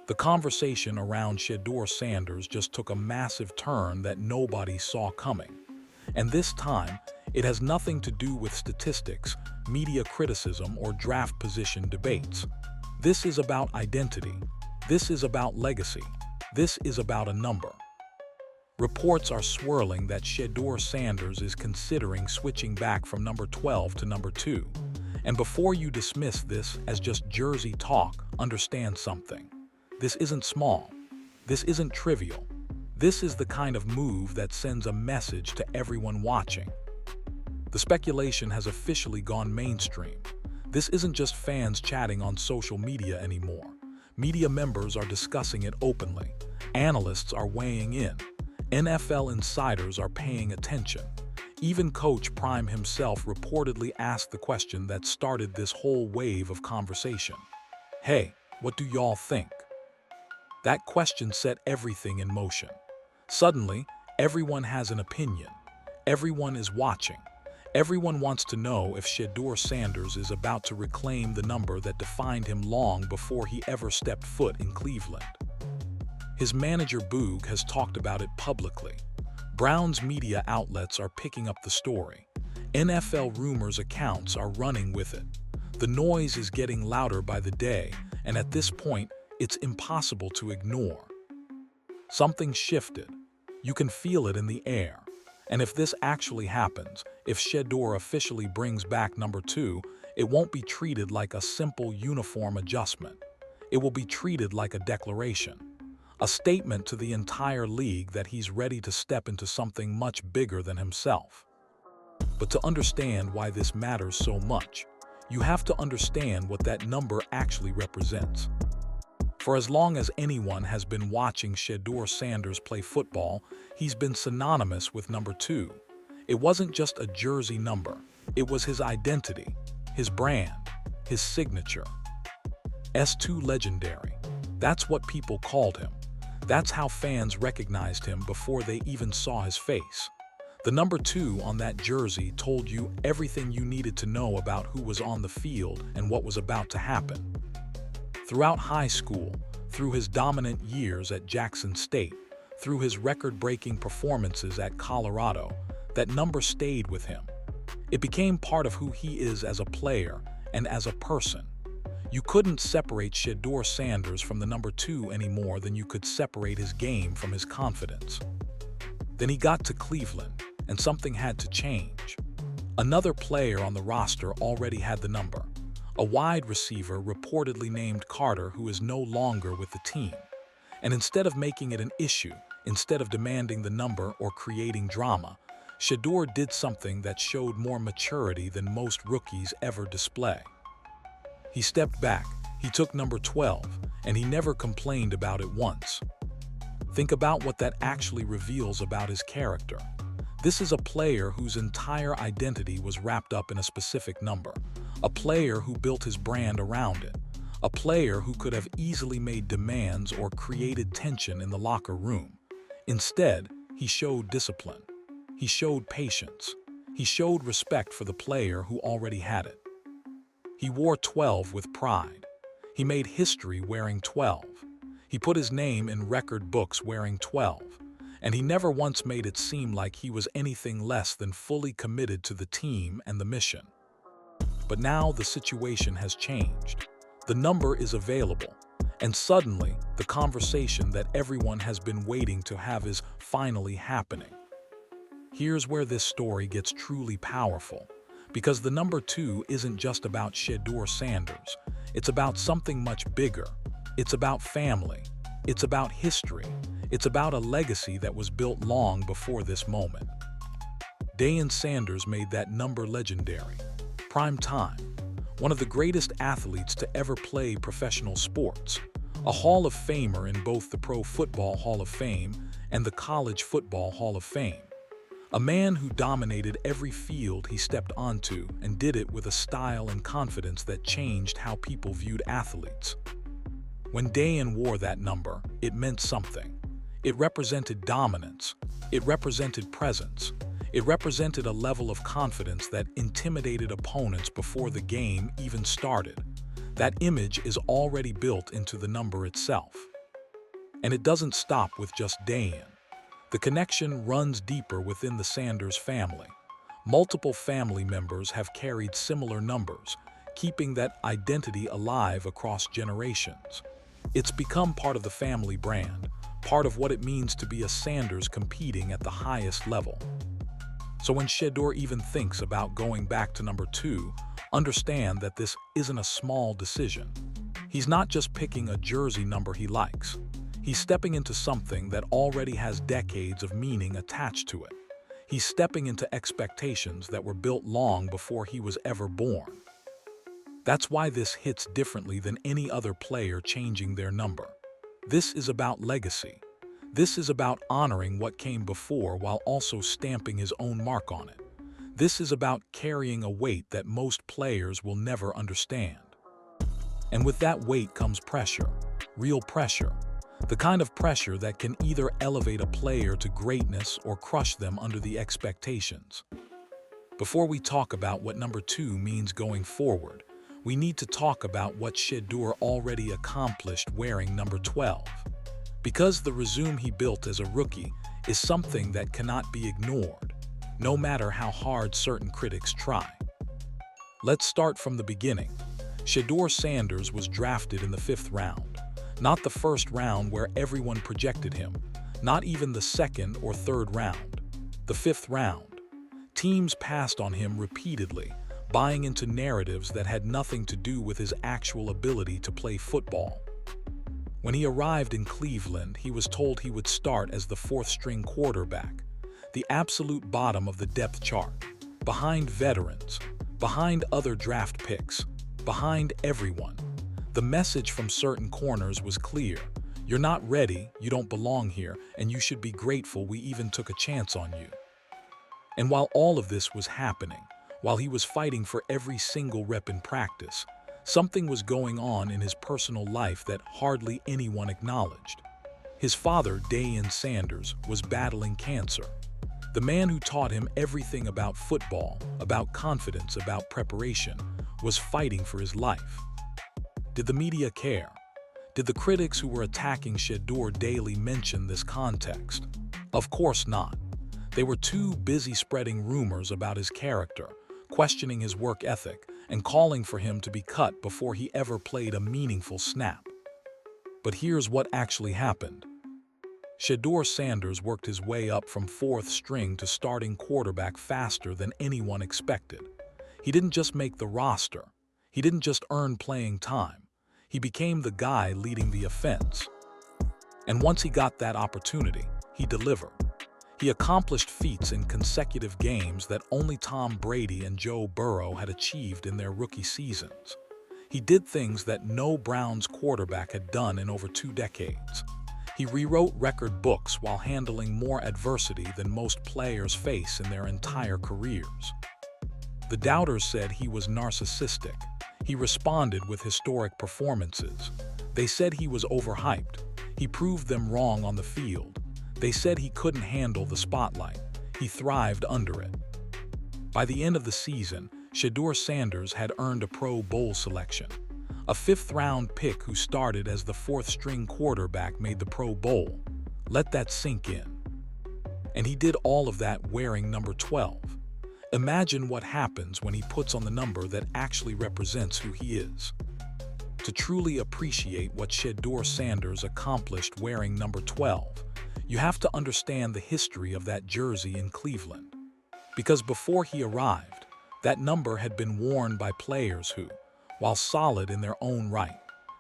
The conversation around Shedeur Sanders just took a massive turn that nobody saw coming. And this time, it has nothing to do with statistics, media criticism, or draft position debates. This is about identity. This is about legacy. This is about a number. Reports are swirling that Shedeur Sanders is considering switching back from number 12 to number 2. And before you dismiss this as just jersey talk, understand something. This isn't small. This isn't trivial. This is the kind of move that sends a message to everyone watching. The speculation has officially gone mainstream. This isn't just fans chatting on social media anymore. Media members are discussing it openly. Analysts are weighing in. NFL insiders are paying attention. Even Coach Prime himself reportedly asked the question that started this whole wave of conversation. Hey, what do y'all think? That question set everything in motion. Suddenly, everyone has an opinion. Everyone is watching. Everyone wants to know if Shedeur Sanders is about to reclaim the number that defined him long before he ever stepped foot in Cleveland. His manager Boog has talked about it publicly. Brown's media outlets are picking up the story. NFL rumors accounts are running with it. The noise is getting louder by the day, and at this point, it's impossible to ignore. Something shifted. You can feel it in the air. And if this actually happens, if Shedeur officially brings back number 2, it won't be treated like a simple uniform adjustment. It will be treated like a declaration. A statement to the entire league that he's ready to step into something much bigger than himself. But to understand why this matters so much, you have to understand what that number actually represents. For as long as anyone has been watching Shedeur Sanders play football, he's been synonymous with number 2. It wasn't just a jersey number. It was his identity, his brand, his signature. S2 legendary. That's what people called him. That's how fans recognized him before they even saw his face. The number 2 on that jersey told you everything you needed to know about who was on the field and what was about to happen. Throughout high school, through his dominant years at Jackson State, through his record-breaking performances at Colorado, that number stayed with him. It became part of who he is as a player and as a person. You couldn't separate Shedeur Sanders from the number 2 any more than you could separate his game from his confidence. Then he got to Cleveland, and something had to change. Another player on the roster already had the number. A wide receiver reportedly named Carter, who is no longer with the team. And instead of making it an issue, instead of demanding the number or creating drama, Shedeur did something that showed more maturity than most rookies ever display. He stepped back, he took number 12, and he never complained about it once. Think about what that actually reveals about his character. This is a player whose entire identity was wrapped up in a specific number. A player who built his brand around it. A player who could have easily made demands or created tension in the locker room. Instead, he showed discipline. He showed patience. He showed respect for the player who already had it. He wore 12 with pride. He made history wearing 12. He put his name in record books wearing 12. And he never once made it seem like he was anything less than fully committed to the team and the mission. But now the situation has changed. The number is available. And suddenly, the conversation that everyone has been waiting to have is finally happening. Here's where this story gets truly powerful. Because the number 2 isn't just about Shedeur Sanders. It's about something much bigger. It's about family. It's about history. It's about a legacy that was built long before this moment. Deion Sanders made that number legendary. Prime time. One of the greatest athletes to ever play professional sports. A Hall of Famer in both the Pro Football Hall of Fame and the College Football Hall of Fame. A man who dominated every field he stepped onto and did it with a style and confidence that changed how people viewed athletes. When Deion wore that number, it meant something. It represented dominance. It represented presence. It represented a level of confidence that intimidated opponents before the game even started. That image is already built into the number itself. And it doesn't stop with just Dayan. The connection runs deeper within the Sanders family. Multiple family members have carried similar numbers, keeping that identity alive across generations. It's become part of the family brand, part of what it means to be a Sanders competing at the highest level. So when Shedeur even thinks about going back to number 2, understand that this isn't a small decision. He's not just picking a jersey number he likes. He's stepping into something that already has decades of meaning attached to it. He's stepping into expectations that were built long before he was ever born. That's why this hits differently than any other player changing their number. This is about legacy. This is about honoring what came before while also stamping his own mark on it. This is about carrying a weight that most players will never understand. And with that weight comes pressure, real pressure. The kind of pressure that can either elevate a player to greatness or crush them under the expectations. Before we talk about what number 2 means going forward, we need to talk about what Shedeur already accomplished wearing number 12. Because the resume he built as a rookie is something that cannot be ignored, no matter how hard certain critics try. Let's start from the beginning. Shedeur Sanders was drafted in the 5th round. Not the 1st round where everyone projected him, not even the 2nd or 3rd round. The 5th round. Teams passed on him repeatedly, buying into narratives that had nothing to do with his actual ability to play football. When he arrived in Cleveland, he was told he would start as the 4th-string quarterback, the absolute bottom of the depth chart, behind veterans, behind other draft picks, behind everyone. The message from certain corners was clear. You're not ready, you don't belong here, and you should be grateful we even took a chance on you. And while all of this was happening, while he was fighting for every single rep in practice, something was going on in his personal life that hardly anyone acknowledged. His father, Shedeur Sanders, was battling cancer. The man who taught him everything about football, about confidence, about preparation, was fighting for his life. Did the media care? Did the critics who were attacking Shedeur daily mention this context? Of course not. They were too busy spreading rumors about his character, questioning his work ethic, and calling for him to be cut before he ever played a meaningful snap. But here's what actually happened. Shedeur Sanders worked his way up from 4th string to starting quarterback faster than anyone expected. He didn't just make the roster. He didn't just earn playing time. He became the guy leading the offense. And once he got that opportunity, he delivered. He accomplished feats in consecutive games that only Tom Brady and Joe Burrow had achieved in their rookie seasons. He did things that no Browns quarterback had done in over 2 decades. He rewrote record books while handling more adversity than most players face in their entire careers. The doubters said he was narcissistic. He responded with historic performances. They said he was overhyped. He proved them wrong on the field. They said he couldn't handle the spotlight. He thrived under it. By the end of the season, Shedeur Sanders had earned a Pro Bowl selection. A 5th-round pick who started as the 4th-string quarterback made the Pro Bowl. Let that sink in. And he did all of that wearing number 12. Imagine what happens when he puts on the number that actually represents who he is. To truly appreciate what Shedeur Sanders accomplished wearing number 12, you have to understand the history of that jersey in Cleveland. Because before he arrived, that number had been worn by players who, while solid in their own right,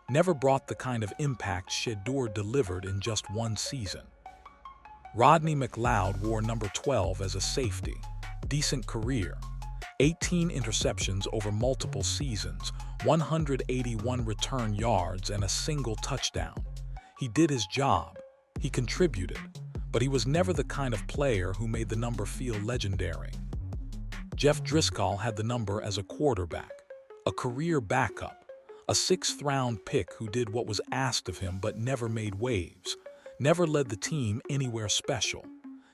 never brought the kind of impact Shedeur delivered in just one season. Rodney McLeod wore number 12 as a safety. Decent career, 18 interceptions over multiple seasons, 181 return yards, and a single touchdown. He did his job. He contributed, but he was never the kind of player who made the number feel legendary. Jeff Driscoll had the number as a quarterback, a career backup, a 6th-round pick who did what was asked of him but never made waves, never led the team anywhere special,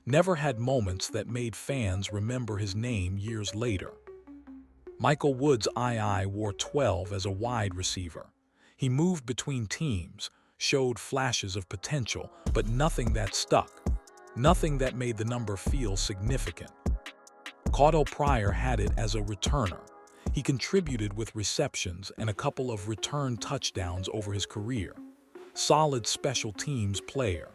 never had moments that made fans remember his name years later. Michael Woods II wore 12 as a wide receiver. He moved between teams, showed flashes of potential, but nothing that stuck. Nothing that made the number feel significant. Caudell Pryor had it as a returner. He contributed with receptions and a couple of return touchdowns over his career. Solid special teams player.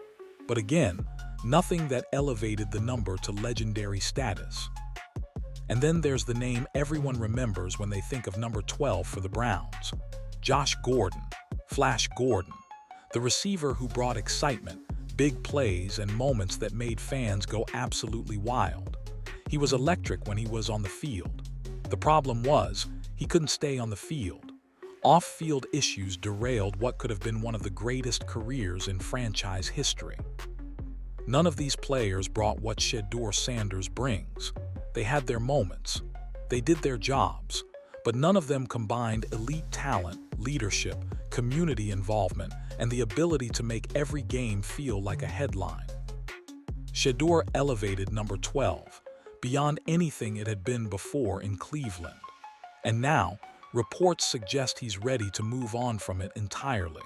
But again, nothing that elevated the number to legendary status. And then there's the name everyone remembers when they think of number 12 for the Browns. Josh Gordon, Flash Gordon, the receiver who brought excitement, big plays, and moments that made fans go absolutely wild. He was electric when he was on the field. The problem was, he couldn't stay on the field. Off-field issues derailed what could have been one of the greatest careers in franchise history. None of these players brought what Shedeur Sanders brings. They had their moments. They did their jobs. But none of them combined elite talent, leadership, community involvement, and the ability to make every game feel like a headline. Shedeur elevated number 12 beyond anything it had been before in Cleveland. And now, reports suggest he's ready to move on from it entirely.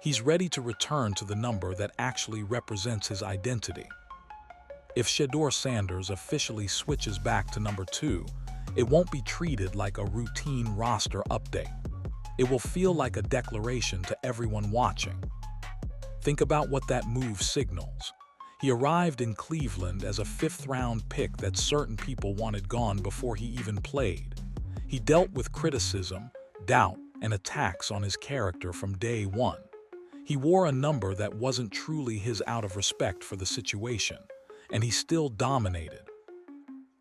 He's ready to return to the number that actually represents his identity. If Shedeur Sanders officially switches back to number 2, it won't be treated like a routine roster update. It will feel like a declaration to everyone watching. Think about what that move signals. He arrived in Cleveland as a 5th-round pick that certain people wanted gone before he even played. He dealt with criticism, doubt, and attacks on his character from day one. He wore a number that wasn't truly his out of respect for the situation, and he still dominated.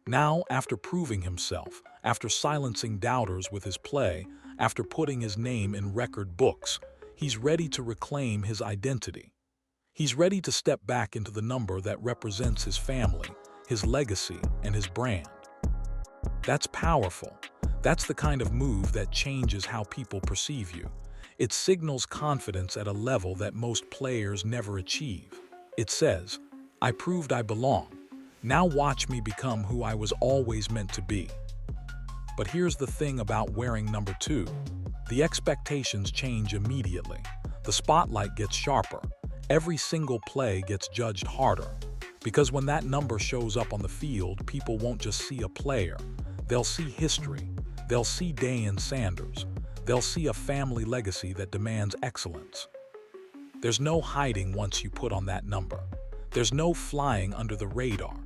Now, after proving himself, after silencing doubters with his play, after putting his name in record books, he's ready to reclaim his identity. He's ready to step back into the number that represents his family, his legacy, and his brand. That's powerful. That's the kind of move that changes how people perceive you. It signals confidence at a level that most players never achieve. It says, "I proved I belong. Now watch me become who I was always meant to be." But here's the thing about wearing number 2. The expectations change immediately. The spotlight gets sharper. Every single play gets judged harder. Because when that number shows up on the field, people won't just see a player. They'll see history. They'll see Deion Sanders. They'll see a family legacy that demands excellence. There's no hiding once you put on that number. There's no flying under the radar.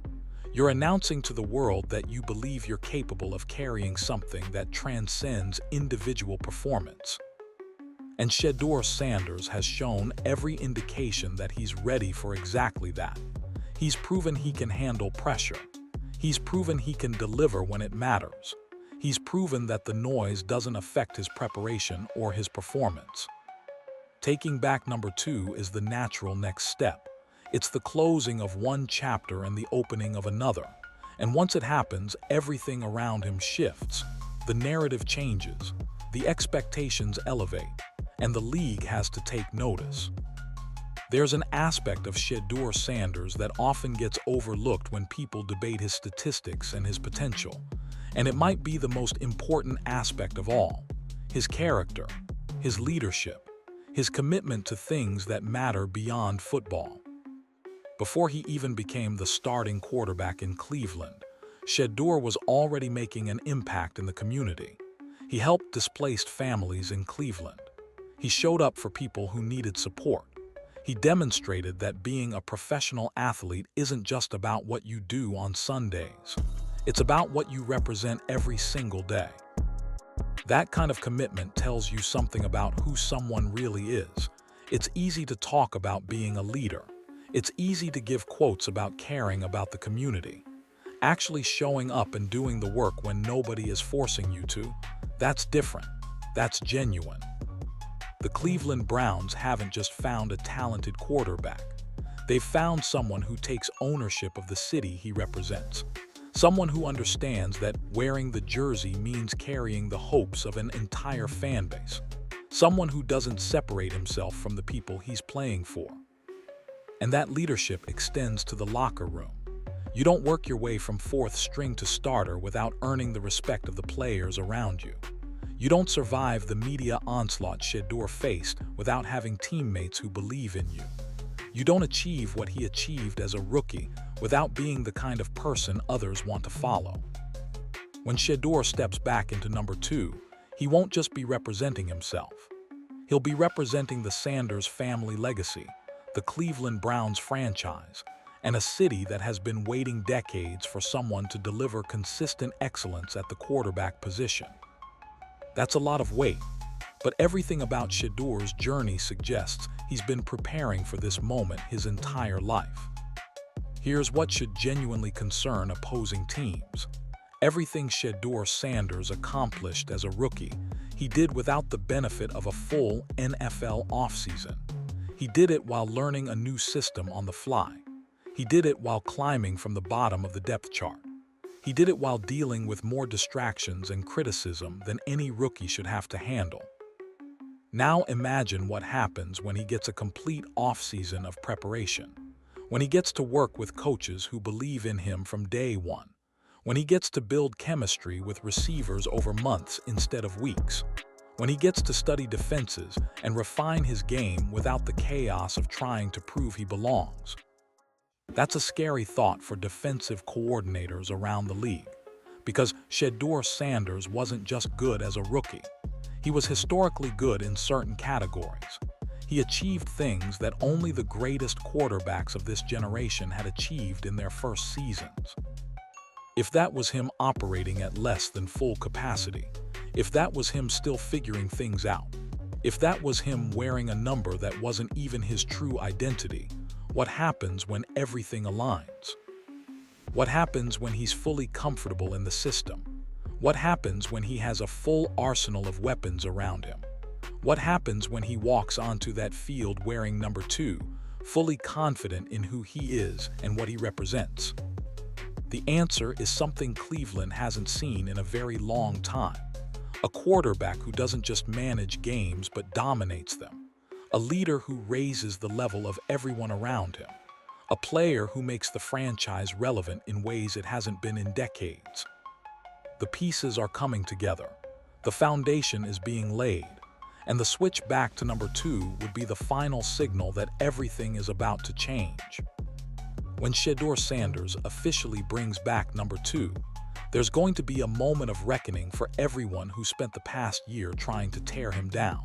You're announcing to the world that you believe you're capable of carrying something that transcends individual performance. And Shedeur Sanders has shown every indication that he's ready for exactly that. He's proven he can handle pressure. He's proven he can deliver when it matters. He's proven that the noise doesn't affect his preparation or his performance. Taking back number 2 is the natural next step. It's the closing of one chapter and the opening of another. And once it happens, everything around him shifts. The narrative changes. The expectations elevate. And the league has to take notice. There's an aspect of Shedeur Sanders that often gets overlooked when people debate his statistics and his potential. And it might be the most important aspect of all. His character, his leadership, his commitment to things that matter beyond football. Before he even became the starting quarterback in Cleveland, Shedeur was already making an impact in the community. He helped displaced families in Cleveland. He showed up for people who needed support. He demonstrated that being a professional athlete isn't just about what you do on Sundays. It's about what you represent every single day. That kind of commitment tells you something about who someone really is. It's easy to talk about being a leader. It's easy to give quotes about caring about the community. Actually showing up and doing the work when nobody is forcing you to, that's different. That's genuine. The Cleveland Browns haven't just found a talented quarterback. They've found someone who takes ownership of the city he represents. Someone who understands that wearing the jersey means carrying the hopes of an entire fan base. Someone who doesn't separate himself from the people he's playing for. And that leadership extends to the locker room. You don't work your way from 4th string to starter without earning the respect of the players around you. You don't survive the media onslaught Shedeur faced without having teammates who believe in you. You don't achieve what he achieved as a rookie without being the kind of person others want to follow. When Shedeur steps back into number 2, he won't just be representing himself. He'll be representing the Sanders family legacy, the Cleveland Browns franchise, and a city that has been waiting decades for someone to deliver consistent excellence at the quarterback position. That's a lot of weight, but everything about Shedeur's journey suggests he's been preparing for this moment his entire life. Here's what should genuinely concern opposing teams. Everything Shedeur Sanders accomplished as a rookie, he did without the benefit of a full NFL offseason. He did it while learning a new system on the fly. He did it while climbing from the bottom of the depth chart. He did it while dealing with more distractions and criticism than any rookie should have to handle. Now imagine what happens when he gets a complete offseason of preparation, when he gets to work with coaches who believe in him from day one, when he gets to build chemistry with receivers over months instead of weeks, when he gets to study defenses and refine his game without the chaos of trying to prove he belongs. That's a scary thought for defensive coordinators around the league, because Shedeur Sanders wasn't just good as a rookie. He was historically good in certain categories. He achieved things that only the greatest quarterbacks of this generation had achieved in their first seasons. If that was him operating at less than full capacity, if that was him still figuring things out, if that was him wearing a number that wasn't even his true identity, what happens when everything aligns? What happens when he's fully comfortable in the system? What happens when he has a full arsenal of weapons around him? What happens when he walks onto that field wearing number 2, fully confident in who he is and what he represents? The answer is something Cleveland hasn't seen in a very long time. A quarterback who doesn't just manage games but dominates them. A leader who raises the level of everyone around him. A player who makes the franchise relevant in ways it hasn't been in decades. The pieces are coming together. The foundation is being laid. And the switch back to number 2 would be the final signal that everything is about to change. When Shedeur Sanders officially brings back number 2, there's going to be a moment of reckoning for everyone who spent the past year trying to tear him down.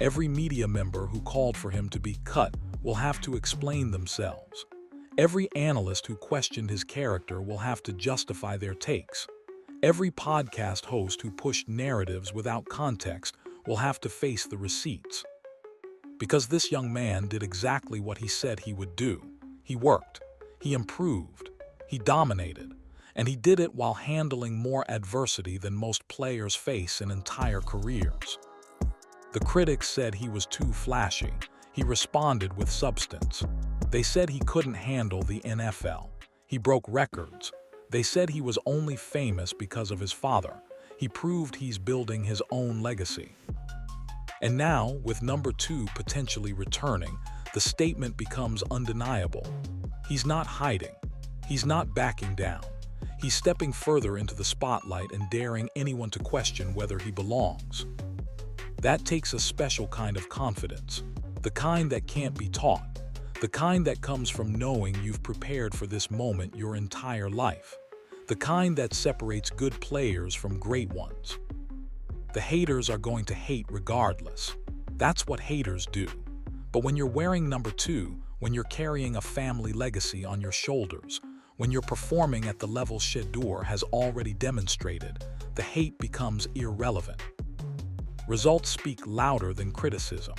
Every media member who called for him to be cut will have to explain themselves. Every analyst who questioned his character will have to justify their takes. Every podcast host who pushed narratives without context will have to face the receipts. Because this young man did exactly what he said he would do. He worked, he improved, he dominated, and he did it while handling more adversity than most players face in entire careers. The critics said he was too flashy. He responded with substance. They said he couldn't handle the NFL. He broke records. They said he was only famous because of his father. He proved he's building his own legacy. And now, with number 2 potentially returning, the statement becomes undeniable. He's not hiding. He's not backing down. He's stepping further into the spotlight and daring anyone to question whether he belongs. That takes a special kind of confidence, the kind that can't be taught, the kind that comes from knowing you've prepared for this moment your entire life, the kind that separates good players from great ones. The haters are going to hate regardless. That's what haters do. But when you're wearing number 2, when you're carrying a family legacy on your shoulders, when you're performing at the level Shedeur has already demonstrated, the hate becomes irrelevant. Results speak louder than criticism,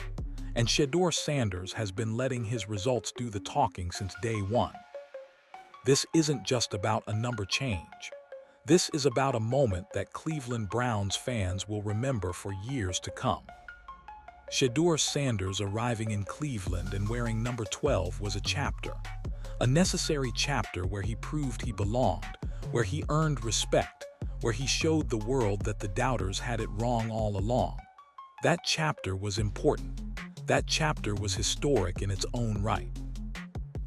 and Shedeur Sanders has been letting his results do the talking since day one. This isn't just about a number change. This is about a moment that Cleveland Browns fans will remember for years to come. Shedeur Sanders arriving in Cleveland and wearing number 12 was a chapter, a necessary chapter where he proved he belonged, where he earned respect, where he showed the world that the doubters had it wrong all along. That chapter was important. That chapter was historic in its own right.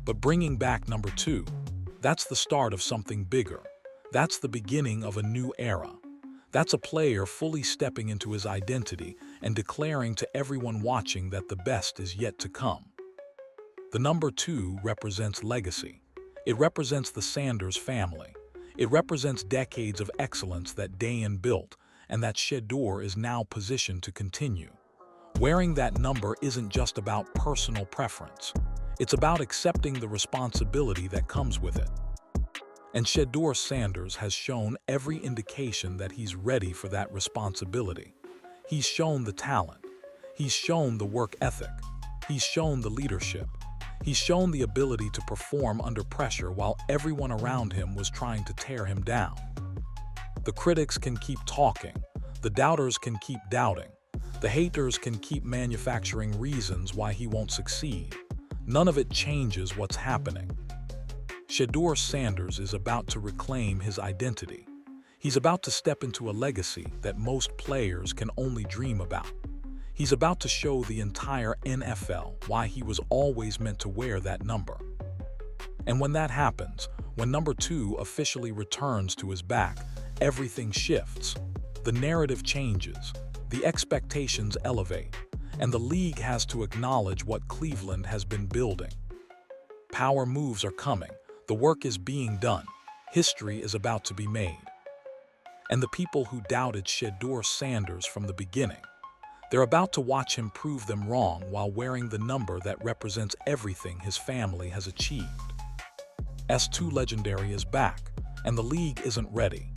But bringing back number 2, that's the start of something bigger. That's the beginning of a new era. That's a player fully stepping into his identity and declaring to everyone watching that the best is yet to come. The number 2 represents legacy. It represents the Sanders family. It represents decades of excellence that Dayan built and that Shedeur is now positioned to continue. Wearing that number isn't just about personal preference. It's about accepting the responsibility that comes with it. And Shedeur Sanders has shown every indication that he's ready for that responsibility. He's shown the talent. He's shown the work ethic. He's shown the leadership. He's shown the ability to perform under pressure while everyone around him was trying to tear him down. The critics can keep talking. The doubters can keep doubting. The haters can keep manufacturing reasons why he won't succeed. None of it changes what's happening. Shedeur Sanders is about to reclaim his identity. He's about to step into a legacy that most players can only dream about. He's about to show the entire NFL why he was always meant to wear that number. And when that happens, when number 2 officially returns to his back, everything shifts. The narrative changes, the expectations elevate, and the league has to acknowledge what Cleveland has been building. Power moves are coming, the work is being done, history is about to be made. And the people who doubted Shedeur Sanders from the beginning, they're about to watch him prove them wrong while wearing the number that represents everything his family has achieved. S2 Legendary is back, and the league isn't ready.